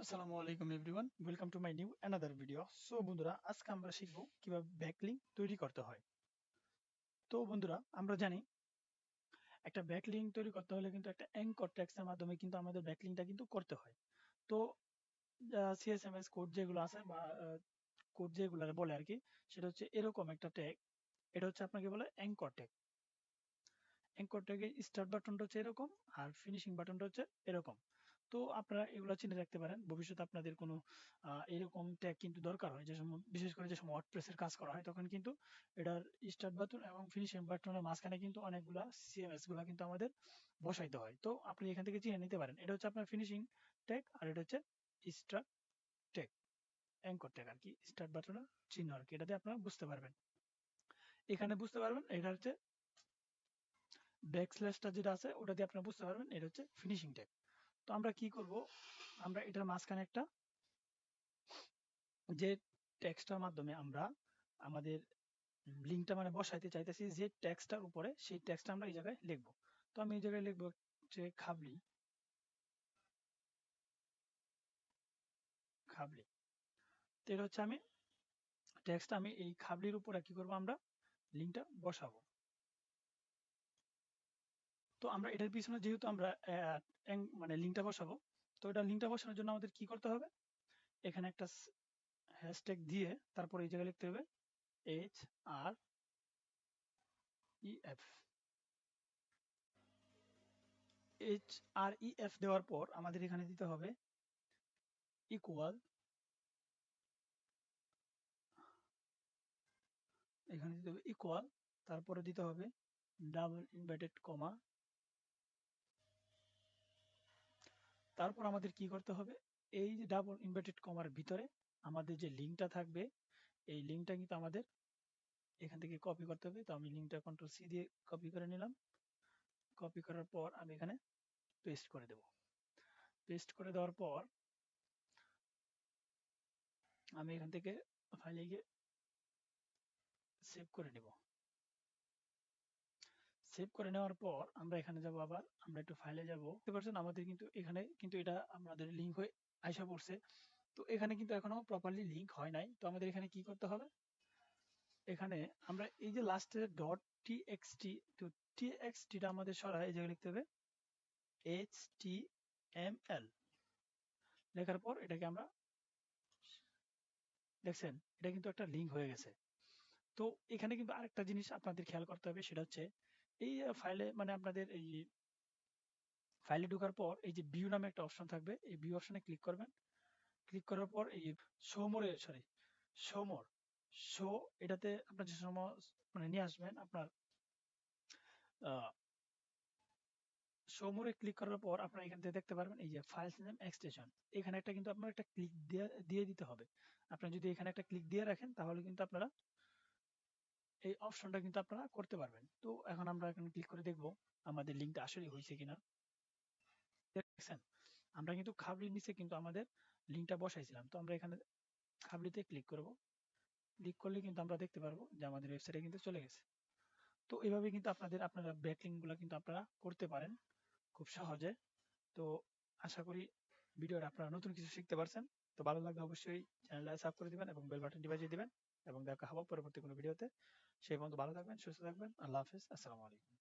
আসসালামু আলাইকুম everyone, welcome to my new another video. So বন্ধুরা, আজকে আমরা শিখব কিভাবে ব্যাকলিঙ্ক তৈরি করতে হয়। তো বন্ধুরা, আমরা জানি একটা ব্যাকলিঙ্ক তৈরি করতে হলে কিন্তু একটা অ্যাঙ্কর ট্যাগসের মাধ্যমে কিন্তু আমাদের ব্যাকলিঙ্কটা কিন্তু করতে হয়। তো সিএসএমএস কোড যেগুলো আছে বা কোড যেগুলো বলে আর কি, সেটা হচ্ছে এরকম একটা ট্যাগ। এটা হচ্ছে আপনাকে বলে অ্যাঙ্কর ট্যাগ। অ্যাঙ্কর ট্যাগের স্টার্ট বাটনটা হচ্ছে এরকম, আর ফিনিশিং বাটনটা হচ্ছে এরকম। তো আপনারা এগুলো চিনে রাখতে পারেন, ভবিষ্যতে আপনাদের কোনো এরকম ট্যাগ কিন্তু দরকার হয়, যে সময় বিশেষ করে যে সময় ওয়ার্ডপ্রেসের কাজ করা হয়, তখন কিন্তু এটার স্টার্ট বাটন এবং ফিনিশিং বাটনের মাঝখানে কিন্তু অনেকগুলা সিএমএস গুলা কিন্তু আমাদের বসাইতে হয়। তো আপনি এখান থেকে চিনে নিতে পারেন, এটা হচ্ছে আপনার ফিনিশিং ট্যাগ আর এটা হচ্ছে স্টার্ট ট্যাগ, অ্যাঙ্কর ট্যাগ আর কি, স্টার্ট বাটনের চিহ্ন আর কি। এটাতে আপনারা বুঝতে পারবেন, এখানে বুঝতে পারবেন এটা হচ্ছে ব্যাকস্ল্যাশটা যেটা আছে, ওটা দিয়ে আপনারা বুঝতে পারবেন এটা হচ্ছে ফিনিশিং ট্যাগ। তো আমরা কি করব, আমরা এটার মাঝখানে একটা যে টেক্সটার মাধ্যমে আমরা আমাদের লিঙ্কটা মানে বসাইতে চাইতেছি, যে টেক্সটার উপরে, সেই টেক্সটটা আমরা এই জায়গায় লিখবো। তো আমি এই জায়গায় লিখবো যে খাবলি খাবলি। তো এটা হচ্ছে আমি টেক্সট, আমি এই খাবলির উপরে কি করব, আমরা লিঙ্কটা বসাবো। তো আমরা এটার পিছনে যেহেতু আমরা মানে লিঙ্কটা বসাবো, তো এটা লিঙ্কটা বসানোর জন্য আমাদের কি করতে হবে, এখানে একটা হ্যাশট্যাগ দিয়ে তারপরে এই জায়গায় লিখতে হবে HREF। HREF দেওয়ার পর আমাদের এখানে দিতে হবে ইকুয়াল, এখানে দিতে হবে ইকুয়াল, তারপরে দিতে হবে ডাবল ইনভার্টেড কমা। তারপর আমাদের কি করতে হবে, এই যে ডাবল ইনভার্টেড কমার ভিতরে আমাদের যে লিঙ্কটা থাকবে, এই লিঙ্কটা কিন্তু আমাদের এখান থেকে কপি করতে হবে। তো আমি লিঙ্কটা কন্ট্রোল সি দিয়ে কপি করে নিলাম। কপি করার পর আমি এখানে পেস্ট করে দেব। পেস্ট করে দেওয়ার পর আমি এখান থেকে ফাইলে গিয়ে সেভ করে নেব। সেভ করে নেওয়ার পর আমরা এখানে যাব, আবার আমরা একটু ফাইলে যাব। দেখতে পাচ্ছেন আমাদের কিন্তু এখানে কিন্তু এটা আমাদের লিঙ্ক হয়ে আইসা পড়ছে। তো এখানে কিন্তু এখনো প্রপারলি লিঙ্ক হয় নাই। তো আমাদের এখানে কি করতে হবে, এখানে আমরা এই যে লাস্টে ডট টিএক্সটি, তো টিএক্সটিটা আমাদের সরাই এই জায়গায় লিখতে হবে HTML। লেখার পর এটাকে আমরা, দেখছেন এটা কিন্তু একটা লিঙ্ক হয়ে গেছে। তো এখানে কিন্তু আরেকটা জিনিস আপনাদের খেয়াল করতে হবে, সেটা হচ্ছে এই ফাইলে মানে আপনাদের এই ফাইলে ঢোকার পর এই যে ভিউ নামে একটা অপশন থাকবে, এই ভিউ অপশনে ক্লিক করবেন। ক্লিক করার পর এই শো মোরে, সরি শো মোর, শো, এটাতে আপনার যে সময় মানে নিয়ে আসবেন আপনার শো মোরে ক্লিক করার পর আপনারা এখান থেকে দেখতে পারবেন এই যে ফাইলস নেম এক্সটেনশন, এখানে একটা কিন্তু আপনার একটা ক্লিক দিয়ে দিতে হবে। আপনারা যদি এখানে একটা ক্লিক দিয়ে রাখেন, তাহলে কিন্তু আপনারা এই অপশনটা কিন্তু আপনারা করতে পারবেন। তো এখন আমরা এখানে ক্লিক করে দেখব আমাদের লিঙ্কটা আসলে হয়েছে কিনা। দেখছেন আমরা কিন্তু খাবলির নিচে কিন্তু আমাদের লিঙ্কটা বসাইছিলাম। তো আমরা এখানে খাবলিতে ক্লিক করব। ক্লিক করলে কিন্তু আমরা দেখতে পারবো যে আমাদের ওয়েবসাইটে কিন্তু চলে গেছে। তো এইভাবে কিন্তু আপনারা ব্যাকলিঙ্ক গুলা কিন্তু আপনারা করতে পারেন খুব সহজে। তো আশা করি ভিডিওটা আপনারা নতুন কিছু শিখতে পারছেন। তো ভালো লাগলে অবশ্যই চ্যানেলটা সাবস্ক্রাইব করে দিবেন এবং বেল বাটনটি বাজিয়ে দিবেন, এবং দেখা হবে পরবর্তী কোনো ভিডিওতে। সেই পর্যন্ত ভালো থাকবেন, সুস্থ থাকবেন। আল্লাহ হাফেজ, আসসালামু আলাইকুম।